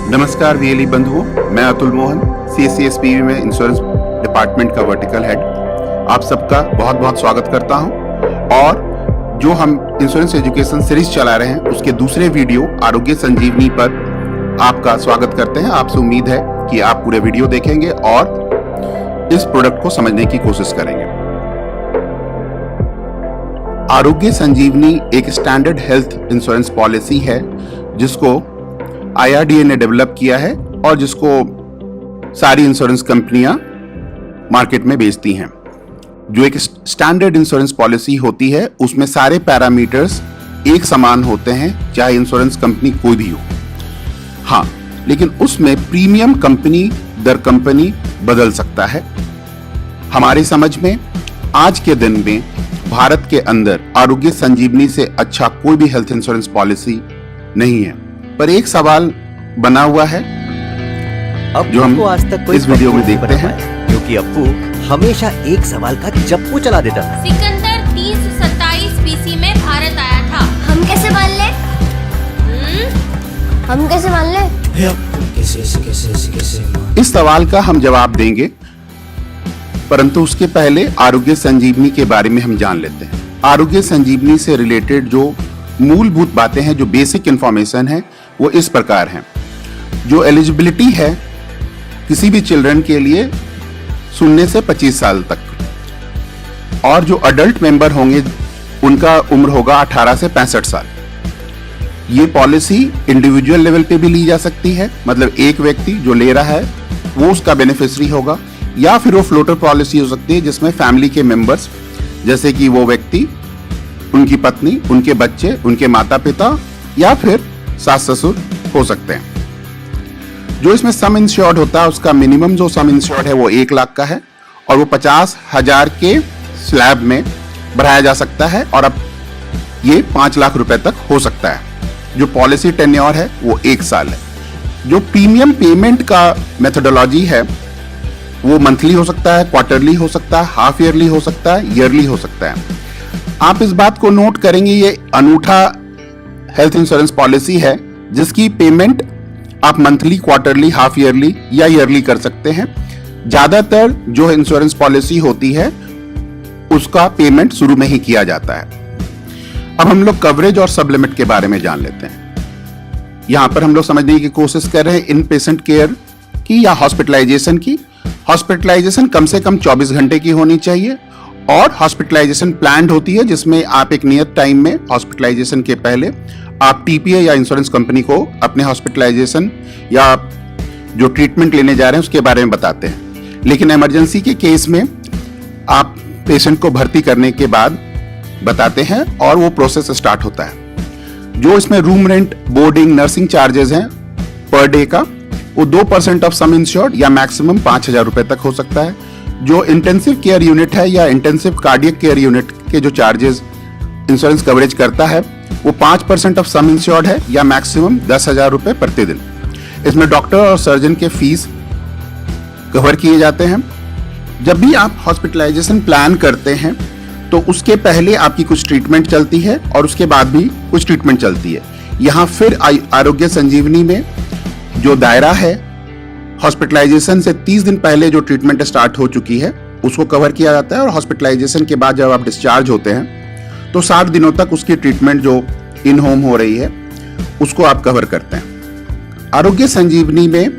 नमस्कार वीएलई बंधुओं, मैं अतुल मोहन, CSCSPV में इंश्योरेंस डिपार्टमेंट का वर्टिकल हेड आप सबका बहुत बहुत स्वागत करता हूं। और जो हम इंश्योरेंस एजुकेशन सीरीज चला रहे हैं उसके दूसरे वीडियो आरोग्य संजीवनी पर आपका स्वागत करते हैं। आपसे उम्मीद है कि आप पूरे वीडियो देखेंगे और इस प्रोडक्ट को समझने की कोशिश करेंगे। आरोग्य संजीवनी एक स्टैंडर्ड हेल्थ इंश्योरेंस पॉलिसी है जिसको IRDA ने डेवलप किया है और जिसको सारी इंश्योरेंस कंपनियां मार्केट में बेचती हैं। जो एक स्टैंडर्ड इंश्योरेंस पॉलिसी होती है उसमें सारे पैरामीटर्स एक समान होते हैं, चाहे इंश्योरेंस कंपनी कोई भी हो। हाँ, लेकिन उसमें प्रीमियम कंपनी दर कंपनी बदल सकता है। हमारी समझ में आज के दिन में भारत के अंदर आरोग्य संजीवनी से अच्छा कोई भी हेल्थ इंश्योरेंस पॉलिसी नहीं है। पर एक सवाल बना हुआ है अब जो हम आज तक कोई इस वीडियो में देखते हैं, क्योंकि अप्पू हमेशा एक सवाल का जप्पू चला देता था। सिकंदर 327 BC में भारत आया था। हम कैसे मान ले? हम कैसे मान ले? इस सवाल का हम जवाब देंगे, परंतु उसके पहले आरोग्य संजीवनी के बारे में हम जान लेते हैं। आरोग्य संजीवनी से रिलेटेड जो मूलभूत बातें हैं, जो बेसिक इंफॉर्मेशन है, वो इस प्रकार हैं। जो एलिजिबिलिटी है किसी भी चिल्ड्रन के लिए 0 से 25 साल तक, और जो अडल्ट मेंबर होंगे उनका उम्र होगा 18 से 65 साल। ये पॉलिसी इंडिविजुअल लेवल पे भी ली जा सकती है, मतलब एक व्यक्ति जो ले रहा है वो उसका बेनिफिशियरी होगा, या फिर वो फ्लोटर पॉलिसी हो सकती है जिसमें फैमिली के मेंबर्स जैसे कि वो व्यक्ति, उनकी पत्नी, उनके बच्चे, उनके माता पिता या फिर सास ससुर हो सकते हैं। जो इसमें सम इंश्योर्ड होता है उसका मिनिमम जो सम इंश्योर्ड है वो 1 लाख का है और वो 50,000 के स्लैब में बढ़ाया जा सकता है, और अब ये 5 लाख रुपए तक हो सकता है। जो पॉलिसी टेन्योर है वो 1 साल है। जो प्रीमियम पेमेंट का मेथोडोलॉजी है वो मंथली हो सकता है, क्वार्टरली हो सकता है, हाफ ईयरली हो सकता है, ईयरली हो सकता है। आप इस बात को नोट करेंगे, ये अनूठा हेल्थ इंश्योरेंस पॉलिसी है जिसकी पेमेंट आप मंथली, क्वार्टरली, हाफ ईयरली या ईयरली कर सकते हैं। ज्यादातर जो इंश्योरेंस पॉलिसी होती है उसका पेमेंट शुरू में ही किया जाता है। अब हम लोग कवरेज और सब लिमिट के बारे में जान लेते हैं। यहां पर हम लोग समझने की कोशिश कर रहे हैं इन पेशेंट केयर की या हॉस्पिटलाइजेशन की। हॉस्पिटलाइजेशन कम से कम 24 घंटे की होनी चाहिए, और हॉस्पिटलाइजेशन प्लान्ड होती है जिसमें आप एक नियत टाइम में हॉस्पिटलाइजेशन के पहले आप TPA या इंश्योरेंस कंपनी को अपने हॉस्पिटलाइजेशन या जो ट्रीटमेंट लेने जा रहे हैं उसके बारे में बताते हैं। लेकिन इमरजेंसी के केस में आप पेशेंट को भर्ती करने के बाद बताते हैं और वो प्रोसेस स्टार्ट होता है। जो इसमें room rent, boarding, nursing charges हैं पर डे का, वो 2% ऑफ सम इंश्योर्ड या मैक्सिमम 5,000 रुपए तक हो सकता है। जो इंटेंसिव केयर यूनिट है या इंटेंसिव कार्डियक केयर यूनिट के जो चार्जेस इंश्योरेंस कवरेज करता है वो 5% ऑफ सम इंश्योर्ड है या मैक्सिमम 10,000 रुपए प्रतिदिन। इसमें डॉक्टर और सर्जन के फीस कवर किए जाते हैं। जब भी आप हॉस्पिटलाइजेशन प्लान करते हैं तो उसके पहले आपकी कुछ ट्रीटमेंट चलती है और उसके बाद भी कुछ ट्रीटमेंट चलती है। यहाँ फिर आरोग्य संजीवनी में जो दायरा है, हॉस्पिटलाइजेशन से 30 दिन पहले जो ट्रीटमेंट स्टार्ट हो चुकी है उसको कवर किया जाता है, और हॉस्पिटलाइजेशन के बाद जब आप डिस्चार्ज होते हैं तो 60 दिनों तक उसकी ट्रीटमेंट जो इन होम हो रही है उसको आप कवर करते हैं। आरोग्य संजीवनी में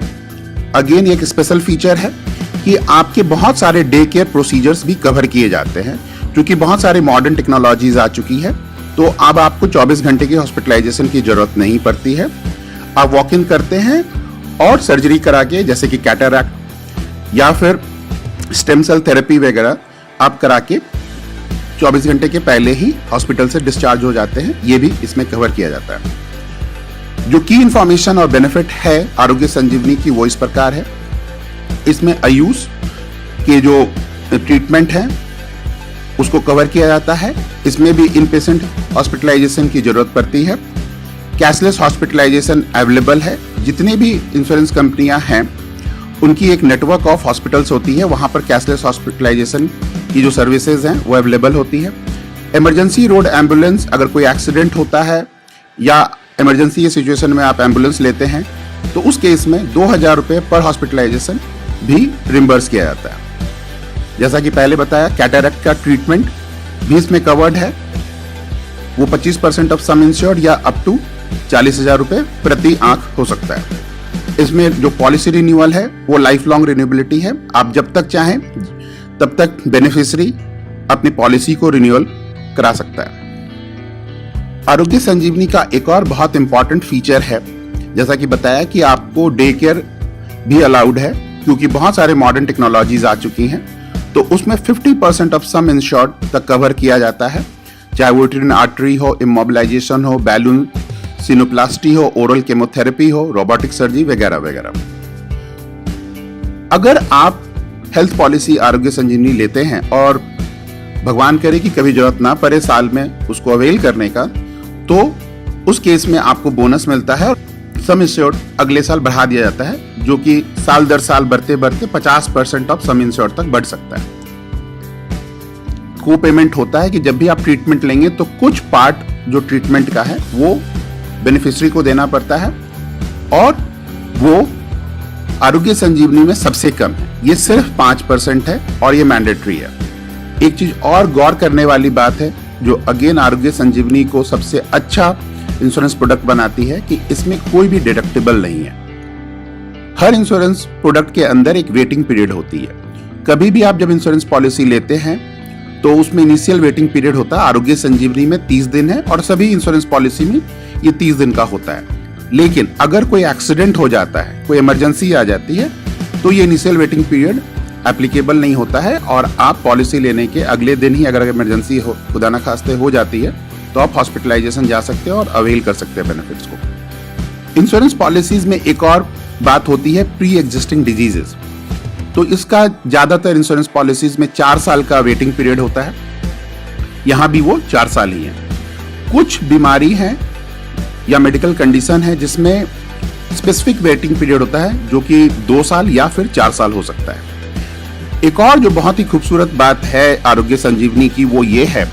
अगेन एक स्पेशल फीचर है कि आपके बहुत सारे डे केयर प्रोसीजर्स भी कवर किए जाते हैं, क्योंकि बहुत सारे मॉडर्न टेक्नोलॉजीज आ चुकी है। तो अब आपको 24 घंटे की हॉस्पिटलाइजेशन की जरूरत नहीं पड़ती है। आप वॉक इन करते हैं और सर्जरी करा के, जैसे कि कैटरैक्ट या फिर स्टेम सेल थेरेपी वगैरह आप करा के 24 घंटे के पहले ही हॉस्पिटल से डिस्चार्ज हो जाते हैं। ये भी इसमें कवर किया जाता है। जो की इंफॉर्मेशन और बेनिफिट है आरोग्य संजीवनी की वो इस प्रकार है। इसमें आयुष के जो ट्रीटमेंट है उसको कवर किया जाता है। इसमें भी इन पेशेंट हॉस्पिटलाइजेशन की जरूरत पड़ती है। कैशलेस हॉस्पिटलाइजेशन अवेलेबल है। जितने भी इंश्योरेंस कंपनियां हैं उनकी एक नेटवर्क ऑफ हॉस्पिटल्स होती है, वहां पर कैशलेस हॉस्पिटलाइजेशन की जो सर्विसेज हैं वो अवेलेबल होती है। इमरजेंसी रोड एम्बुलेंस, अगर कोई एक्सीडेंट होता है या इमरजेंसी की सिचुएशन में आप एम्बुलेंस लेते हैं तो उस केस में 2,000 रुपये पर हॉस्पिटलाइजेशन भी रिम्बर्स किया जाता है। जैसा कि पहले बताया, कैटरेक्ट का ट्रीटमेंट भी इसमें कवर्ड है। वो 25% ऑफ सम इंश्योर्ड या अप टू 40,000 रुपये प्रति आंख हो सकता है। इसमें जो पॉलिसी रिन्यूअल है वो लाइफ लॉन्ग रिन्यूएबिलिटी है। आप जब तक चाहें तब तक बेनिफिशियरी अपनी पॉलिसी को रिन्यूअल करा सकता है। आरोग्य संजीवनी का एक और बहुत इंपॉर्टेंट फीचर है, जैसा कि बताया कि आपको डे केयर भी अलाउड है, क्योंकि बहुत सारे मॉडर्न टेक्नोलॉजीज आ चुकी हैं। तो उसमें 50% ऑफ सम इंश्योर्ड तक कवर किया जाता है, चाहे वो यूटेरिन आर्टरी हो, इमोबिलाइजेशन हो, बैलून सिनोप्लास्टी हो, ओरल केमोथेरेपी हो, रोबोटिक सर्जरी वगैरह वगैरह। अगर आप हेल्थ पॉलिसी आरोग्य संजीवनी लेते हैं और भगवान करे कि कभी जरूरत ना पड़े साल में उसको अवेल करने का, तो उस केस में आपको बोनस मिलता है और सम इंश्योर्ड अगले साल बढ़ा दिया जाता है, जो कि साल दर साल बढ़ते बढ़ते 50% ऑफ सम इंश्योर्ड तक बढ़ सकता है। को पेमेंट होता है कि जब भी आप ट्रीटमेंट लेंगे तो कुछ पार्ट जो ट्रीटमेंट का है वो बेनिफिशियरी को देना पड़ता है, और वो आरोग्य संजीवनी में सबसे कम है। ये सिर्फ 5% है और ये मैंडेटरी है। एक चीज और गौर करने वाली बात है, जो अगेन आरोग्य संजीवनी को सबसे अच्छा इंश्योरेंस प्रोडक्ट बनाती है, कि इसमें कोई भी डिडक्टिबल नहीं है। हर इंश्योरेंस प्रोडक्ट के अंदर एक वेटिंग पीरियड होती है। कभी भी आप जब इंश्योरेंस पॉलिसी लेते हैं तो उसमें इनिशियल वेटिंग पीरियड होता है। आरोग्य संजीवनी में 30 दिन है और सभी इंश्योरेंस पॉलिसी में ये 30 दिन का होता है। लेकिन अगर कोई एक्सीडेंट हो जाता है, कोई इमरजेंसी आ जाती है, तो ये इनिशियल वेटिंग पीरियड एप्लीकेबल नहीं होता है, और आप पॉलिसी लेने के अगले दिन ही अगर इमरजेंसी हो, खुदा ना खास्ते हो जाती है, तो आप हॉस्पिटलाइजेशन जा सकते हैं और अवेल कर सकते हैं बेनिफिट्स को। इंश्योरेंस पॉलिसीज में एक और बात होती है प्री एग्जिस्टिंग डिजीजेस। तो इसका ज्यादातर इंश्योरेंस पॉलिसीज में 4 साल का वेटिंग पीरियड होता है, यहां भी वो 4 साल ही है। कुछ बीमारी है या मेडिकल कंडीशन है जिसमें स्पेसिफिक वेटिंग पीरियड होता है, जो कि 2 साल या फिर 4 साल हो सकता है। एक और जो बहुत ही खूबसूरत बात है आरोग्य संजीवनी की, वो ये है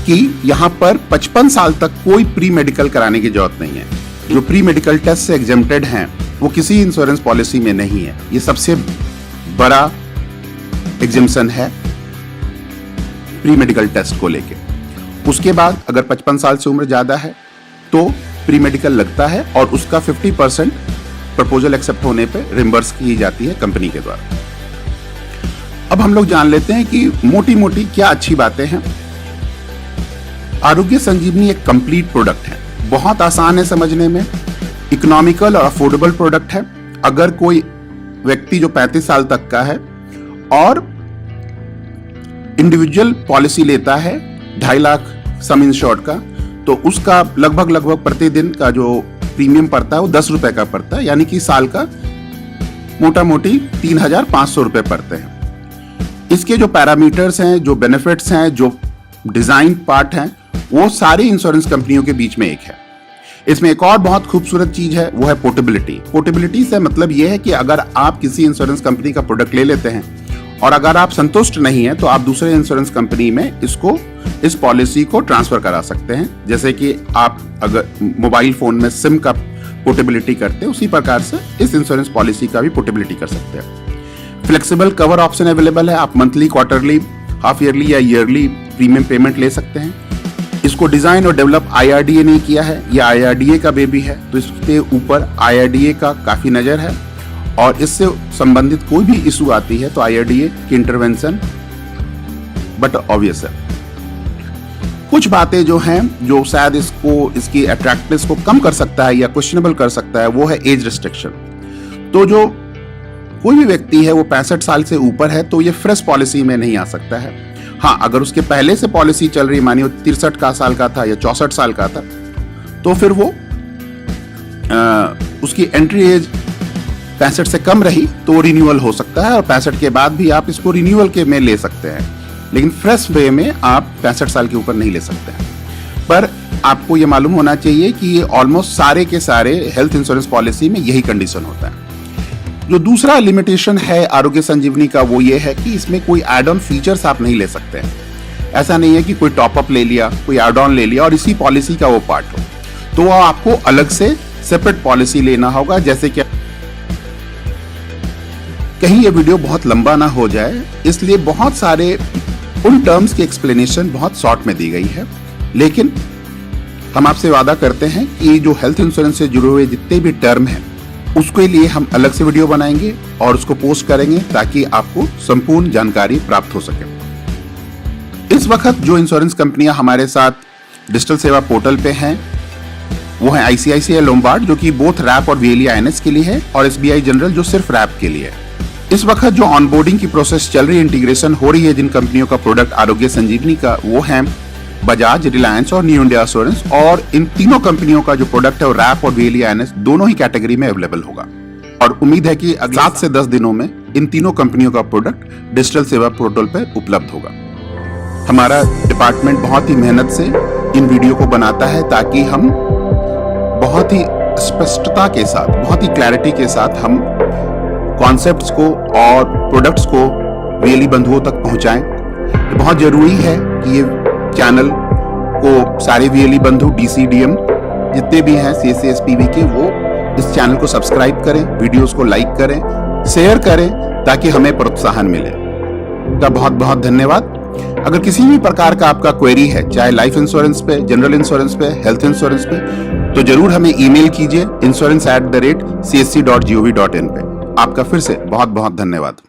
कि यहाँ पर 55 साल तक कोई प्री मेडिकल कराने की जरूरत नहीं है। जो प्री मेडिकल टेस्ट से एग्जेम्प्टेड हैं वो किसी इंश्योरेंस पॉलिसी में नहीं है। ये सबसे बड़ा एग्जेम्पशन है प्री मेडिकल टेस्ट को लेके। उसके बाद अगर 55 साल से उम्र ज्यादा है तो प्री मेडिकल लगता है, और उसका 50% प्रपोजल एक्सेप्ट होने पे रिम्बर्स की जाती है कंपनी के द्वारा। अब हम लोग जान लेते हैं कि मोटी मोटी क्या अच्छी बातें हैं। आरोग्य संजीवनी एक कंप्लीट प्रोडक्ट है, बहुत आसान है समझने में, इकोनॉमिकल और अफोर्डेबल प्रोडक्ट है। अगर कोई व्यक्ति जो 35 साल तक का है और इंडिविजुअल पॉलिसी लेता है 2.5 लाख सम इंश्योर्ड का, तो उसका लगभग प्रतिदिन का जो प्रीमियम पड़ता है वो 10 रुपए का पड़ता है, यानी कि साल का मोटा मोटी 3,500 रुपए पड़ते हैं। इसके जो पैरामीटर्स हैं, जो बेनिफिट्स हैं, जो डिजाइन पार्ट हैं, वो सारी इंश्योरेंस कंपनियों के बीच में एक है। इसमें एक और बहुत खूबसूरत चीज है, वो है पोर्टेबिलिटी। पोर्टेबिलिटी से मतलब ये है कि अगर आप किसी इंश्योरेंस कंपनी का प्रोडक्ट ले लेते हैं और अगर आप संतुष्ट नहीं हैं, तो आप दूसरे इंश्योरेंस कंपनी में इस पॉलिसी को ट्रांसफर करा सकते हैं। जैसे कि आप अगर मोबाइल फोन में सिम का पोर्टेबिलिटी करते हैं, उसी प्रकार से इस इंश्योरेंस पॉलिसी का भी पोर्टेबिलिटी कर सकते हैं। फ्लेक्सिबल कवर ऑप्शन अवेलेबल है। आप मंथली, क्वार्टरली, हाफ ईयरली या ईयरली प्रीमियम पेमेंट ले सकते हैं। इसको डिजाइन और डेवलप IRDA ने किया है, ये IRDA का बेबी है, तो इसके ऊपर IRDA का काफी नजर है, और इससे संबंधित कोई भी इशू आती है तो IRDA की इंटरवेंशन बट ऑब्वियस है। कुछ बातें जो हैं जो शायद इसकी अट्रैक्टिवनेस को कम कर सकता है या क्वेश्चनेबल कर सकता है, वो है एज रिस्ट्रिक्शन। तो जो कोई भी व्यक्ति है वो 65 साल से ऊपर है तो ये फ्रेश पॉलिसी में नहीं आ सकता है। हाँ, अगर उसके पहले से पॉलिसी चल रही, मानिए 63 का साल का था या 64 साल का था, तो फिर वो उसकी एंट्री एज 65 से कम रही तो रिन्यूअल हो सकता है, और 65 के बाद भी आप इसको रिन्यूअल के में ले सकते हैं। लेकिन फ्रेश वे में आप 65 साल के ऊपर नहीं ले सकते हैं। पर आपको ये मालूम होना चाहिए कि ये ऑलमोस्ट सारे के सारे हेल्थ इंश्योरेंस पॉलिसी में यही कंडीशन होता है। जो दूसरा लिमिटेशन है आरोग्य संजीवनी का, वो ये है कि इसमें कोई एड ऑन फीचर्स आप नहीं ले सकते हैं। ऐसा नहीं है कि कोई टॉपअप ले लिया, कोई एड ऑन ले लिया और इसी पॉलिसी का वो पार्ट हो, तो वो आपको अलग से सेपरेट पॉलिसी लेना होगा। जैसे कि कहीं ये वीडियो बहुत लंबा ना हो जाए, इसलिए बहुत सारे उन टर्म्स की एक्सप्लेनेशन बहुत शॉर्ट में दी गई है। लेकिन हम आपसे वादा करते हैं कि जो हेल्थ इंश्योरेंस से जुड़े हुए जितने भी टर्म हैं उसके लिए हम अलग से वीडियो बनाएंगे और उसको पोस्ट करेंगे ताकि आपको संपूर्ण जानकारी प्राप्त हो सके। इस वक्त जो इंश्योरेंस कंपनियां हमारे साथ डिजिटल सेवा पोर्टल पे हैं वो है ICICI लोम्बार्ड, जो कि बोथ रैप और VLE INS के लिए है, और SBI जनरल जो सिर्फ रैप के लिए है। इस वक्त जो ऑनबोर्डिंग की प्रोसेस चल रही है, इंटीग्रेशन हो रही है जिन कंपनियों का प्रोडक्ट आरोग्य संजीवनी का, वो है बजाज, रिलायंस और न्यू इंडिया एश्योरेंस। और इन तीनों कंपनियों का जो प्रोडक्ट है वो रैप और VLE INS दोनों ही कैटेगरी में अवेलेबल होगा। और उम्मीद है कि अगले 7 से 10 दिनों में इन तीनों कंपनियों का प्रोडक्ट डिजिटल सेवा पोर्टल पर उपलब्ध होगा। हमारा डिपार्टमेंट बहुत ही मेहनत से इन वीडियो को बनाता है ताकि हम बहुत ही स्पष्टता के साथ, बहुत ही क्लैरिटी के साथ हम कॉन्सेप्ट्स को और प्रोडक्ट्स को VLE बंधुओं तक पहुंचाएं। बहुत जरूरी है कि ये चैनल को सारे VLE बंधु DCDM जितने भी हैं CSC SPV के, वो इस चैनल को सब्सक्राइब करें, वीडियोस को लाइक करें, शेयर करें ताकि हमें प्रोत्साहन मिले। तो बहुत बहुत धन्यवाद। अगर किसी भी प्रकार का आपका क्वेरी है, चाहे लाइफ इंश्योरेंस पे, जनरल इंश्योरेंस पे, हेल्थ इंश्योरेंस पे, तो जरूर हमें ईमेल कीजिए insurance@csc.gov.in पे। आपका फिर से बहुत बहुत धन्यवाद।